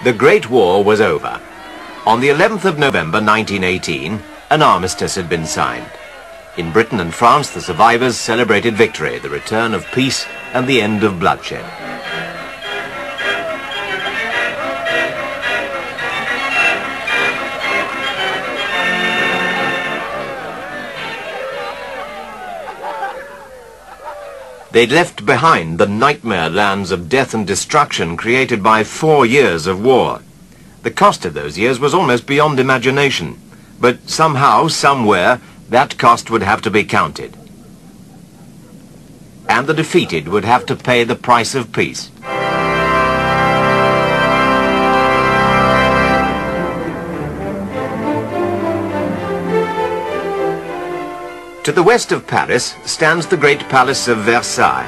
The Great War was over. On the 11th of November 1918, an armistice had been signed. In Britain and France, the survivors celebrated victory, the return of peace and the end of bloodshed. They'd left behind the nightmare lands of death and destruction created by 4 years of war. The cost of those years was almost beyond imagination, but somehow, somewhere, that cost would have to be counted. And the defeated would have to pay the price of peace. To the west of Paris stands the great palace of Versailles.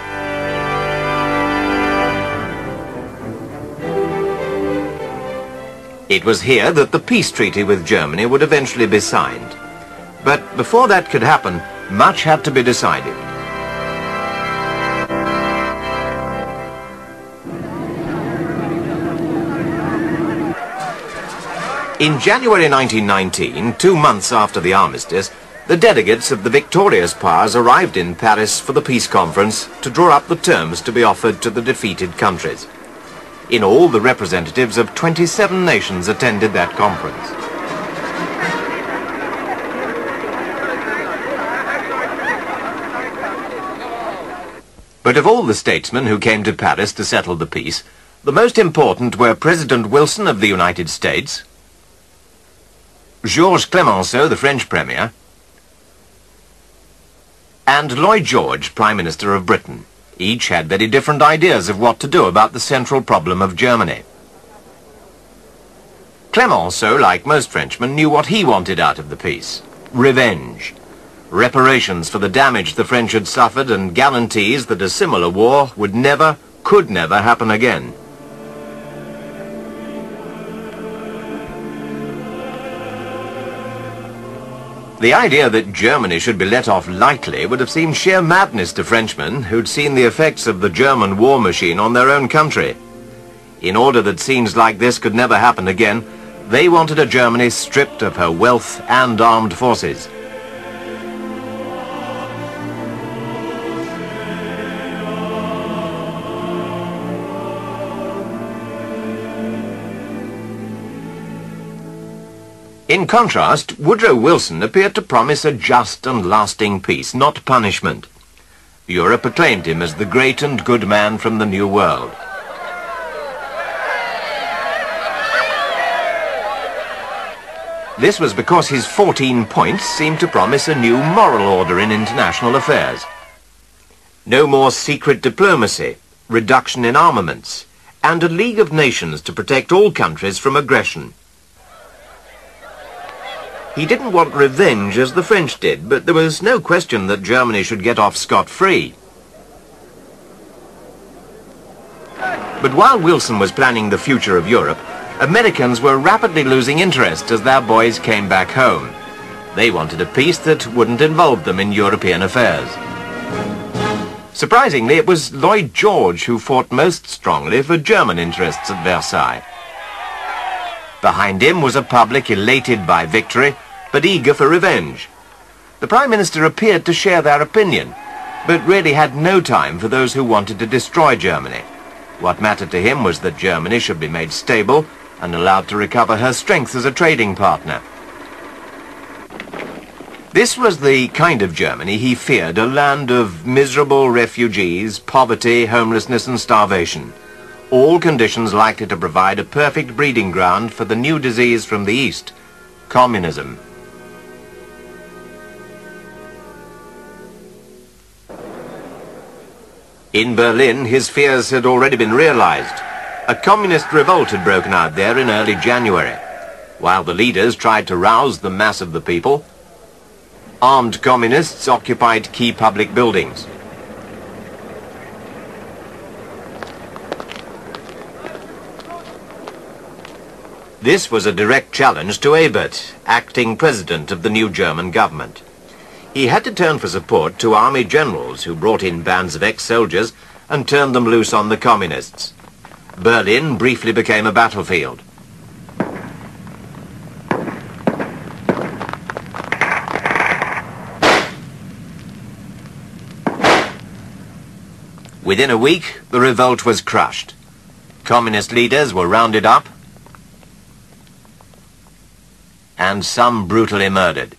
It was here that the peace treaty with Germany would eventually be signed. But before that could happen, much had to be decided. In January 1919, 2 months after the armistice, the delegates of the victorious powers arrived in Paris for the peace conference to draw up the terms to be offered to the defeated countries. In all, the representatives of 27 nations attended that conference. But of all the statesmen who came to Paris to settle the peace, the most important were President Wilson of the United States, Georges Clemenceau, the French Premier, and Lloyd George, Prime Minister of Britain. Each had very different ideas of what to do about the central problem of Germany. Clemenceau, like most Frenchmen, knew what he wanted out of the peace: revenge, reparations for the damage the French had suffered, and guarantees that a similar war would never, could never happen again. The idea that Germany should be let off lightly would have seemed sheer madness to Frenchmen who'd seen the effects of the German war machine on their own country. In order that scenes like this could never happen again, they wanted a Germany stripped of her wealth and armed forces. In contrast, Woodrow Wilson appeared to promise a just and lasting peace, not punishment. Europe acclaimed him as the great and good man from the New World. This was because his 14 points seemed to promise a new moral order in international affairs. No more secret diplomacy, reduction in armaments, and a League of Nations to protect all countries from aggression. He didn't want revenge as the French did, but there was no question that Germany should get off scot-free. But while Wilson was planning the future of Europe, Americans were rapidly losing interest as their boys came back home. They wanted a peace that wouldn't involve them in European affairs. Surprisingly, it was Lloyd George who fought most strongly for German interests at Versailles. Behind him was a public elated by victory, but eager for revenge. The Prime Minister appeared to share their opinion, but really had no time for those who wanted to destroy Germany. What mattered to him was that Germany should be made stable and allowed to recover her strength as a trading partner. This was the kind of Germany he feared, a land of miserable refugees, poverty, homelessness and starvation. All conditions likely to provide a perfect breeding ground for the new disease from the East, communism. In Berlin, his fears had already been realized. A communist revolt had broken out there in early January. While the leaders tried to rouse the mass of the people, armed communists occupied key public buildings. This was a direct challenge to Ebert, acting president of the new German government. He had to turn for support to army generals who brought in bands of ex-soldiers and turned them loose on the communists. Berlin briefly became a battlefield. Within a week, the revolt was crushed. Communist leaders were rounded up and some brutally murdered.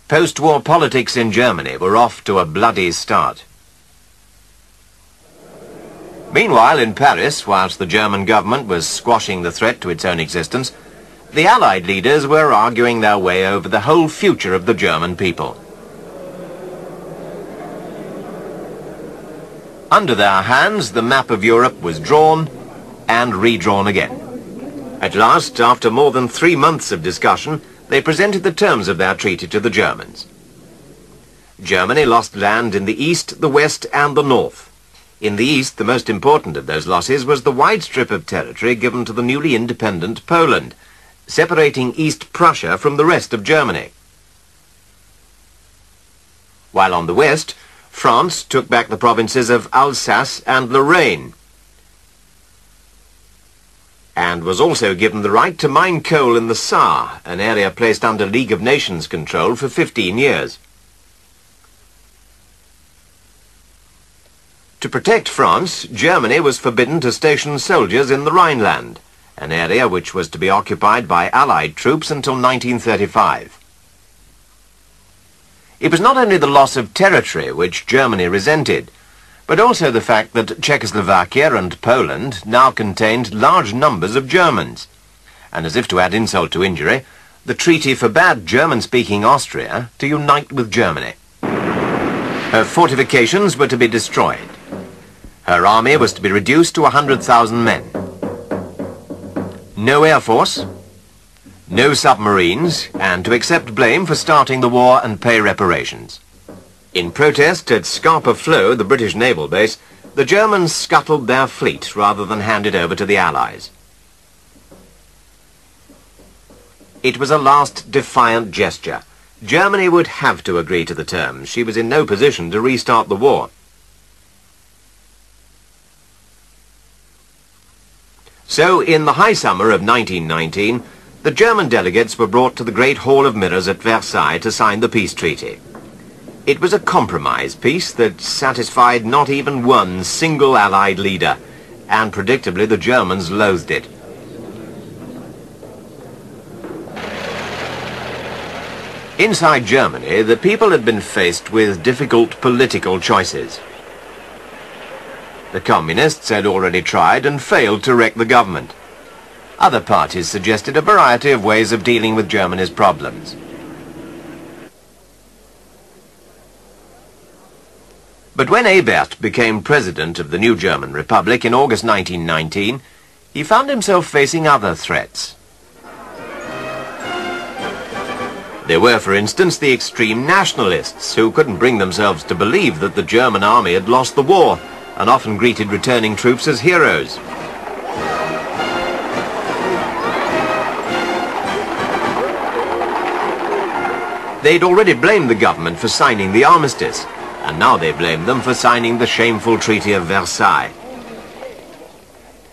Post-war politics in Germany were off to a bloody start. Meanwhile, in Paris, whilst the German government was squashing the threat to its own existence, the Allied leaders were arguing their way over the whole future of the German people. Under their hands, the map of Europe was drawn and redrawn again. At last, after more than 3 months of discussion, they presented the terms of their treaty to the Germans. Germany lost land in the east, the west and the north. In the east, the most important of those losses was the wide strip of territory given to the newly independent Poland, separating East Prussia from the rest of Germany. While on the west, France took back the provinces of Alsace and Lorraine, and was also given the right to mine coal in the Saar, an area placed under League of Nations control for 15 years. To protect France, Germany was forbidden to station soldiers in the Rhineland, an area which was to be occupied by Allied troops until 1935. It was not only the loss of territory which Germany resented, but also the fact that Czechoslovakia and Poland now contained large numbers of Germans. And as if to add insult to injury, the treaty forbade German-speaking Austria to unite with Germany. Her fortifications were to be destroyed. Her army was to be reduced to 100,000 men. No air force, no submarines, and to accept blame for starting the war and pay reparations. In protest at Scapa Flow, the British naval base, the Germans scuttled their fleet rather than hand it over to the Allies. It was a last defiant gesture. Germany would have to agree to the terms. She was in no position to restart the war. So, in the high summer of 1919, the German delegates were brought to the Great Hall of Mirrors at Versailles to sign the peace treaty. It was a compromise peace that satisfied not even one single Allied leader, and predictably the Germans loathed it. Inside Germany, the people had been faced with difficult political choices. The Communists had already tried and failed to wreck the government. Other parties suggested a variety of ways of dealing with Germany's problems. But when Ebert became president of the new German Republic in August 1919, he found himself facing other threats. There were, for instance, the extreme nationalists who couldn't bring themselves to believe that the German army had lost the war and often greeted returning troops as heroes. They'd already blamed the government for signing the armistice, and now they blamed them for signing the shameful Treaty of Versailles.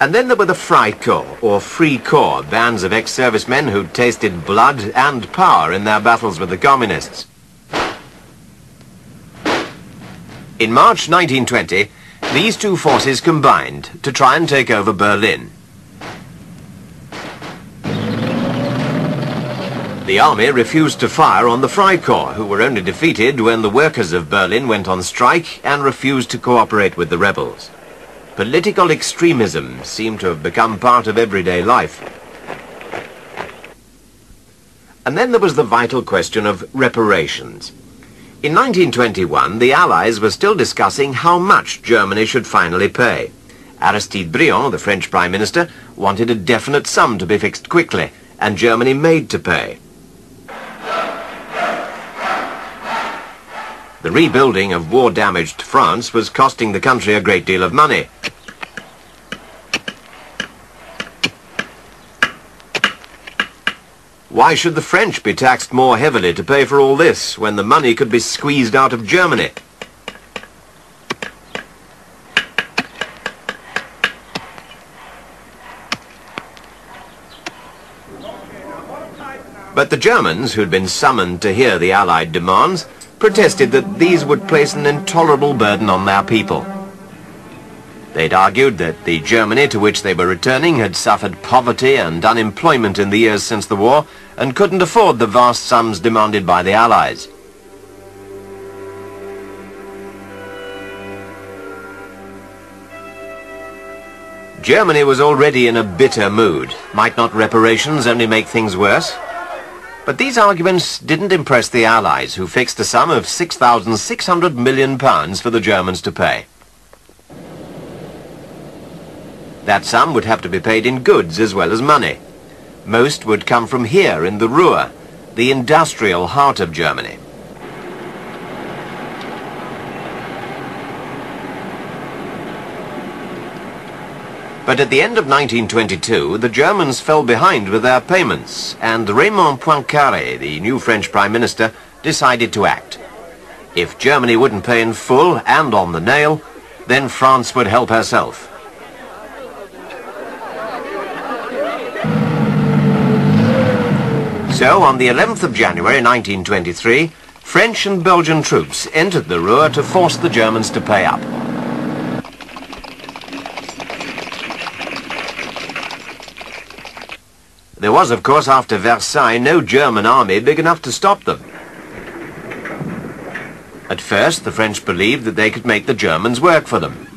And then there were the Freikorps, or Free Corps, bands of ex-servicemen who'd tasted blood and power in their battles with the Communists. In March 1920, these two forces combined to try and take over Berlin. The army refused to fire on the Freikorps, who were only defeated when the workers of Berlin went on strike and refused to cooperate with the rebels. Political extremism seemed to have become part of everyday life. And then there was the vital question of reparations. In 1921, the Allies were still discussing how much Germany should finally pay. Aristide Briand, the French Prime Minister, wanted a definite sum to be fixed quickly, and Germany made to pay. The rebuilding of war-damaged France was costing the country a great deal of money. Why should the French be taxed more heavily to pay for all this, when the money could be squeezed out of Germany? But the Germans, who'd been summoned to hear the Allied demands, protested that these would place an intolerable burden on their people. They'd argued that the Germany to which they were returning had suffered poverty and unemployment in the years since the war and couldn't afford the vast sums demanded by the Allies. Germany was already in a bitter mood. Might not reparations only make things worse? But these arguments didn't impress the Allies, who fixed a sum of £6,600 million for the Germans to pay. That sum would have to be paid in goods as well as money. Most would come from here in the Ruhr, the industrial heart of Germany. But at the end of 1922, the Germans fell behind with their payments, and Raymond Poincaré, the new French Prime Minister, decided to act. If Germany wouldn't pay in full and on the nail, then France would help herself. So, on the 11th of January 1923, French and Belgian troops entered the Ruhr to force the Germans to pay up. There was, of course, after Versailles, no German army big enough to stop them. At first, the French believed that they could make the Germans work for them.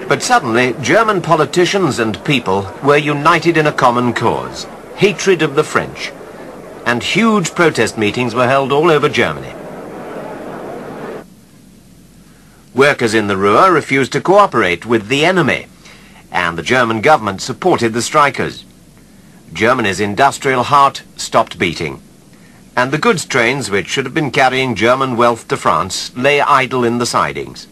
But suddenly, German politicians and people were united in a common cause, hatred of the French, and huge protest meetings were held all over Germany. Workers in the Ruhr refused to cooperate with the enemy, and the German government supported the strikers. Germany's industrial heart stopped beating, and the goods trains, which should have been carrying German wealth to France, lay idle in the sidings.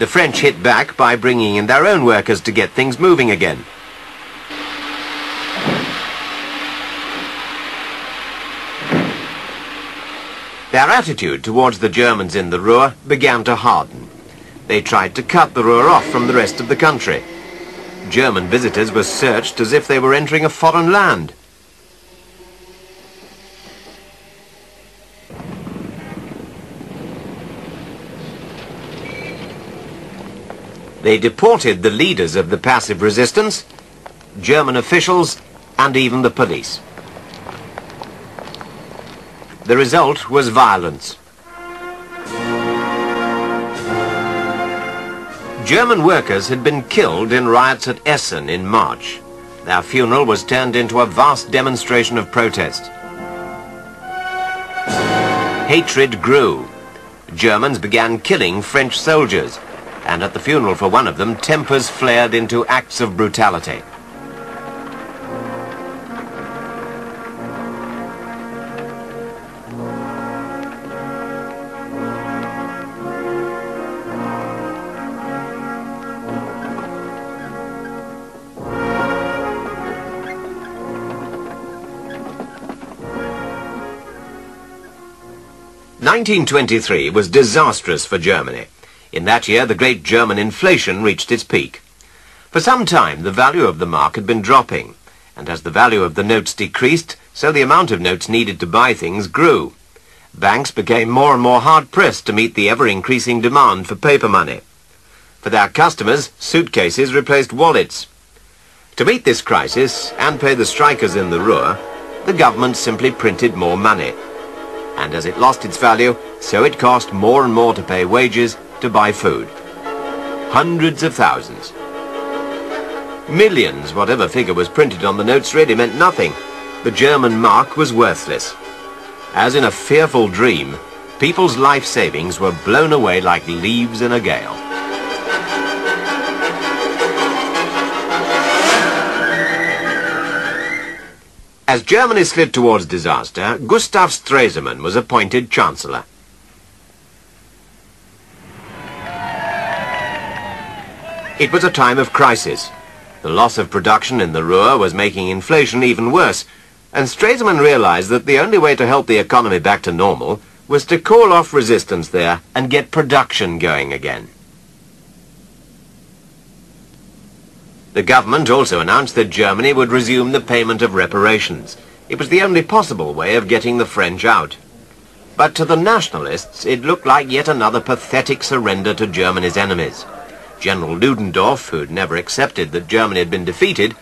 The French hit back by bringing in their own workers to get things moving again. Their attitude towards the Germans in the Ruhr began to harden. They tried to cut the Ruhr off from the rest of the country. German visitors were searched as if they were entering a foreign land. They deported the leaders of the passive resistance, German officials, and even the police. The result was violence. German workers had been killed in riots at Essen in March. Their funeral was turned into a vast demonstration of protest. Hatred grew. Germans began killing French soldiers, and at the funeral for one of them, tempers flared into acts of brutality. (1923) was disastrous for Germany. In that year, the great German inflation reached its peak. For some time, the value of the mark had been dropping, and as the value of the notes decreased, so the amount of notes needed to buy things grew. Banks became more and more hard-pressed to meet the ever-increasing demand for paper money. For their customers, suitcases replaced wallets. To meet this crisis and pay the strikers in the Ruhr, the government simply printed more money. And as it lost its value, so it cost more and more to pay wages, to buy food. Hundreds of thousands. Millions, whatever figure was printed on the notes, really meant nothing. The German mark was worthless. As in a fearful dream, people's life savings were blown away like leaves in a gale. As Germany slid towards disaster, Gustav Stresemann was appointed Chancellor. It was a time of crisis. The loss of production in the Ruhr was making inflation even worse, and Stresemann realized that the only way to help the economy back to normal was to call off resistance there and get production going again. The government also announced that Germany would resume the payment of reparations. It was the only possible way of getting the French out. But to the nationalists, it looked like yet another pathetic surrender to Germany's enemies. General Ludendorff, who'd never accepted that Germany had been defeated,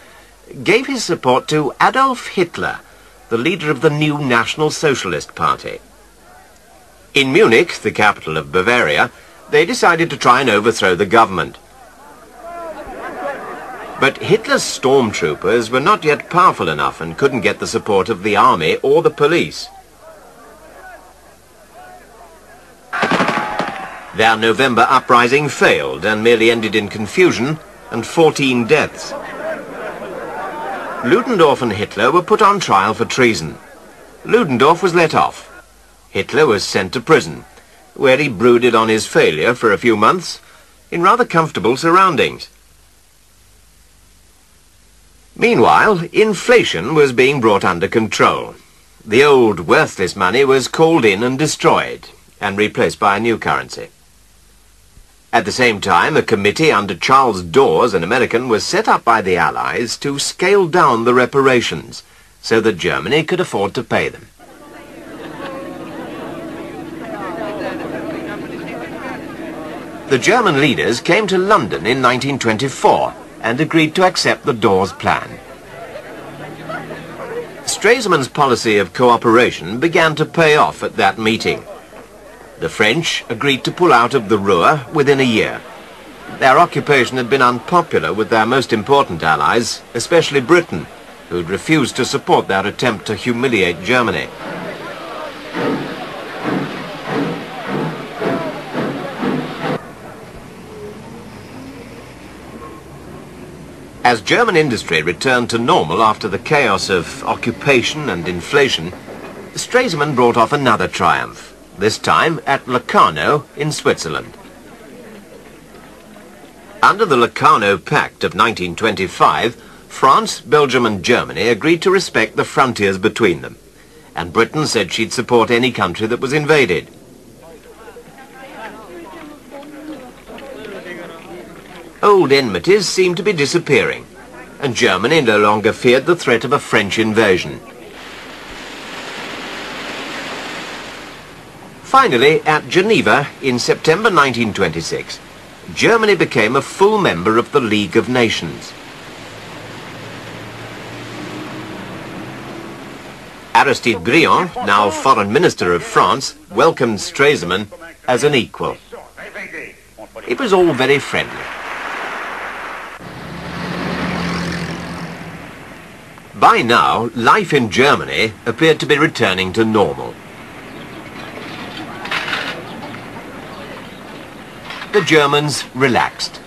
gave his support to Adolf Hitler, the leader of the new National Socialist Party. In Munich, the capital of Bavaria, they decided to try and overthrow the government. But Hitler's stormtroopers were not yet powerful enough and couldn't get the support of the army or the police. Their November uprising failed and merely ended in confusion and 14 deaths. Ludendorff and Hitler were put on trial for treason. Ludendorff was let off. Hitler was sent to prison, where he brooded on his failure for a few months in rather comfortable surroundings. Meanwhile, inflation was being brought under control. The old worthless money was called in and destroyed, and replaced by a new currency. At the same time, a committee under Charles Dawes, an American, was set up by the Allies to scale down the reparations, so that Germany could afford to pay them. The German leaders came to London in 1924, and agreed to accept the Dawes Plan. Stresemann's policy of cooperation began to pay off at that meeting. The French agreed to pull out of the Ruhr within a year. Their occupation had been unpopular with their most important allies, especially Britain, who'd refused to support their attempt to humiliate Germany. As German industry returned to normal after the chaos of occupation and inflation, Stresemann brought off another triumph, this time at Locarno in Switzerland. Under the Locarno Pact of 1925, France, Belgium and Germany agreed to respect the frontiers between them, and Britain said she'd support any country that was invaded. Old enmities seemed to be disappearing, and Germany no longer feared the threat of a French invasion. Finally, at Geneva in September 1926, Germany became a full member of the League of Nations. Aristide Briand, now Foreign Minister of France, welcomed Stresemann as an equal. It was all very friendly. By now, life in Germany appeared to be returning to normal. The Germans relaxed.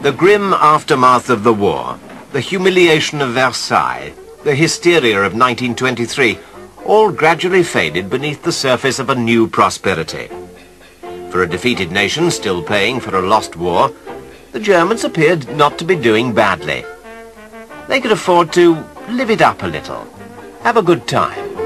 The grim aftermath of the war, the humiliation of Versailles, the hysteria of 1923, all gradually faded beneath the surface of a new prosperity. For a defeated nation still paying for a lost war, the Germans appeared not to be doing badly. They could afford to live it up a little, have a good time.